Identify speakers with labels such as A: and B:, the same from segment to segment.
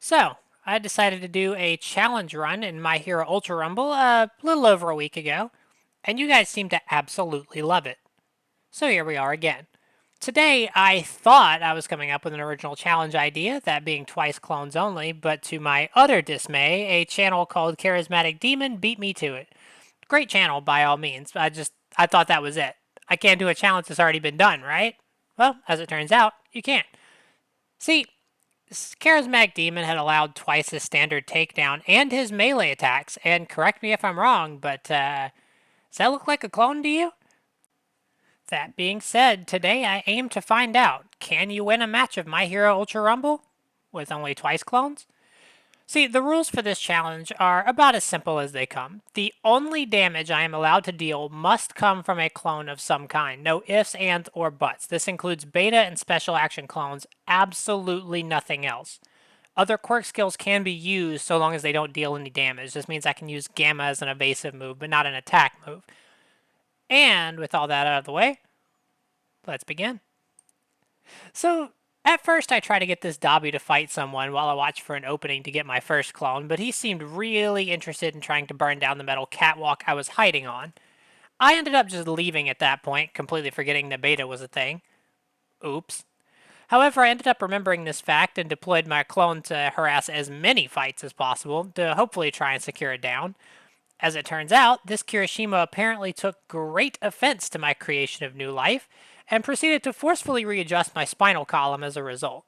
A: So, I decided to do a challenge run in My Hero Ultra Rumble a little over a week ago, and you guys seem to absolutely love it. So here we are again. Today, I thought I was coming up with an original challenge idea, that being twice clones only, but to my utter dismay, a channel called Charismatic Demon beat me to it. Great channel by all means, I thought that was it. I can't do a challenge that's already been done, right? Well, as it turns out, you can't. See, Charismatic Demon had allowed twice his standard takedown and his melee attacks, and correct me if I'm wrong, but does that look like a clone to you? That being said, today I aim to find out, can you win a match of My Hero Ultra Rumble with only twice clones? See, the rules for this challenge are about as simple as they come. The only damage I am allowed to deal must come from a clone of some kind. No ifs, ands, or buts. This includes beta and special action clones, absolutely nothing else. Other quirk skills can be used so long as they don't deal any damage. This means I can use Gamma as an evasive move, but not an attack move. And with all that out of the way, let's begin. So, at first I tried to get this Dobby to fight someone while I watched for an opening to get my first clone, but he seemed really interested in trying to burn down the metal catwalk I was hiding on. I ended up just leaving at that point, completely forgetting that beta was a thing. Oops. However, I ended up remembering this fact and deployed my clone to harass as many fights as possible to hopefully try and secure it down. As it turns out, this Kirishima apparently took great offense to my creation of new life and proceeded to forcefully readjust my spinal column as a result.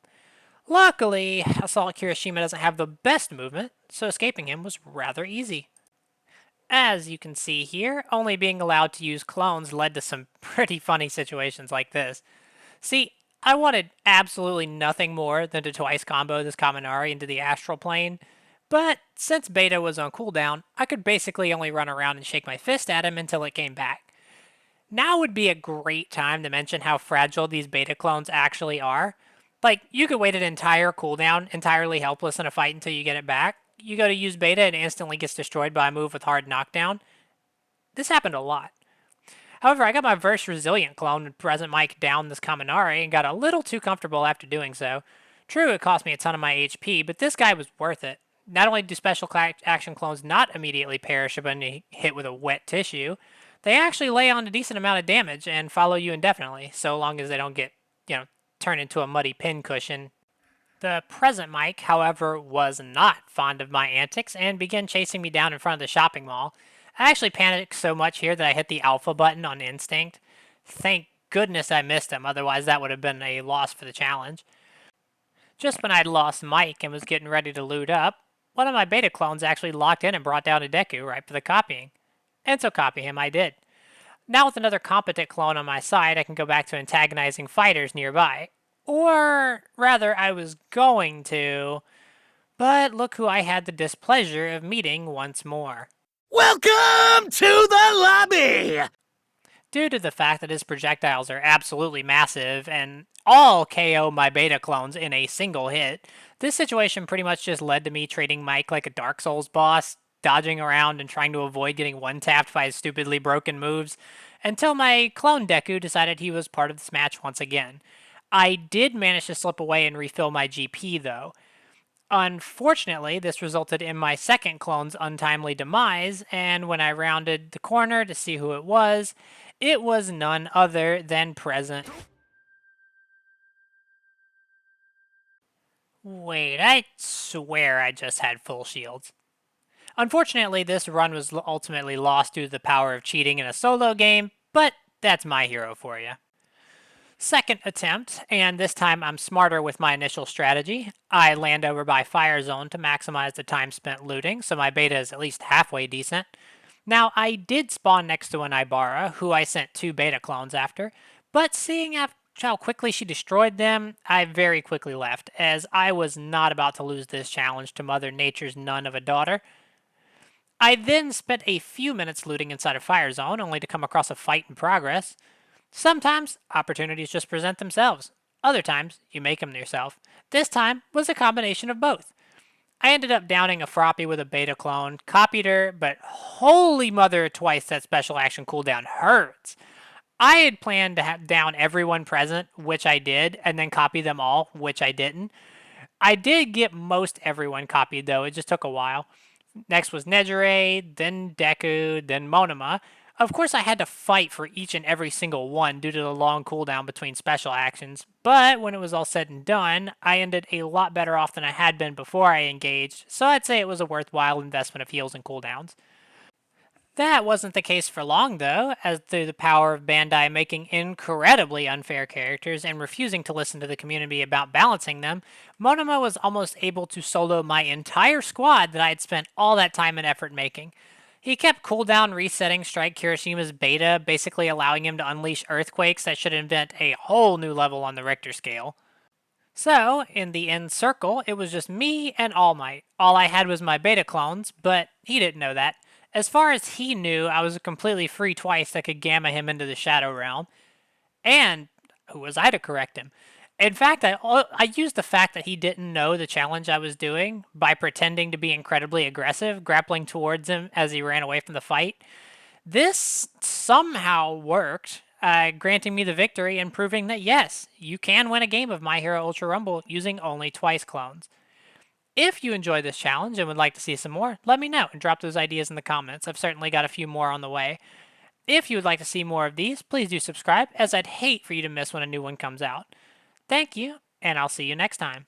A: Luckily, Assault Kirishima doesn't have the best movement, so escaping him was rather easy. As you can see here, only being allowed to use clones led to some pretty funny situations like this. See, I wanted absolutely nothing more than to twice combo this Kaminari into the astral plane, but since beta was on cooldown, I could basically only run around and shake my fist at him until it came back. Now would be a great time to mention how fragile these beta clones actually are. Like, you could wait an entire cooldown, entirely helpless in a fight until you get it back. You go to use beta and it instantly gets destroyed by a move with hard knockdown. This happened a lot. However, I got my Verse Resilient clone with Present Mike down this Kaminari and got a little too comfortable after doing so. True, it cost me a ton of my HP, but this guy was worth it. Not only do special action clones not immediately perish when hit with a wet tissue, they actually lay on a decent amount of damage and follow you indefinitely, so long as they don't get, turned into a muddy pincushion. The present Mike, however, was not fond of my antics and began chasing me down in front of the shopping mall. I actually panicked so much here that I hit the alpha button on instinct. Thank goodness I missed him, otherwise that would have been a loss for the challenge. Just when I'd lost Mike and was getting ready to loot up, one of my beta clones actually locked in and brought down a Deku right for the copying. And so copy him I did. Now with another competent clone on my side, I can go back to antagonizing fighters nearby. Or, rather, I was going to, but look who I had the displeasure of meeting once more.
B: Welcome to the lobby!
A: Due to the fact that his projectiles are absolutely massive and all KO my beta clones in a single hit, this situation pretty much just led to me treating Mike like a Dark Souls boss, dodging around and trying to avoid getting one-tapped by his stupidly broken moves, until my clone Deku decided he was part of this match once again. I did manage to slip away and refill my GP though. Unfortunately, this resulted in my second clone's untimely demise, and when I rounded the corner to see who it was none other than Present. Wait, I swear I just had full shields. Unfortunately, this run was ultimately lost due to the power of cheating in a solo game, but that's my hero for you. Second attempt, and this time I'm smarter with my initial strategy. I land over by Fire Zone to maximize the time spent looting, so my beta is at least halfway decent. Now, I did spawn next to an Ibara, who I sent 2 beta clones after, but seeing how quickly she destroyed them, I very quickly left, as I was not about to lose this challenge to Mother Nature's nun of a daughter. I then spent a few minutes looting inside a Fire Zone, only to come across a fight in progress. Sometimes, opportunities just present themselves. Other times, you make them yourself. This time was a combination of both. I ended up downing a Froppy with a beta clone, copied her, but holy mother twice that special action cooldown hurts. I had planned to down everyone present, which I did, and then copy them all, which I didn't. I did get most everyone copied though, it just took a while. Next was Nejire, then Deku, then Monoma. Of course, I had to fight for each and every single one due to the long cooldown between special actions, but when it was all said and done, I ended a lot better off than I had been before I engaged, so I'd say it was a worthwhile investment of heals and cooldowns. That wasn't the case for long, though, as through the power of Bandai making incredibly unfair characters and refusing to listen to the community about balancing them, Monoma was almost able to solo my entire squad that I had spent all that time and effort making. He kept cooldown resetting Strike Kirishima's beta, basically allowing him to unleash earthquakes that should invent a whole new level on the Richter scale. So, in the end circle, it was just me and All Might. All I had was my beta clones, but he didn't know that. As far as he knew, I was a completely free twice that could gamma him into the Shadow Realm. And who was I to correct him? In fact, I used the fact that he didn't know the challenge I was doing by pretending to be incredibly aggressive, grappling towards him as he ran away from the fight. This somehow worked, granting me the victory and proving that yes, you can win a game of My Hero Ultra Rumble using only twice clones. If you enjoy this challenge and would like to see some more, let me know and drop those ideas in the comments. I've certainly got a few more on the way. If you would like to see more of these, please do subscribe, as I'd hate for you to miss when a new one comes out. Thank you, and I'll see you next time.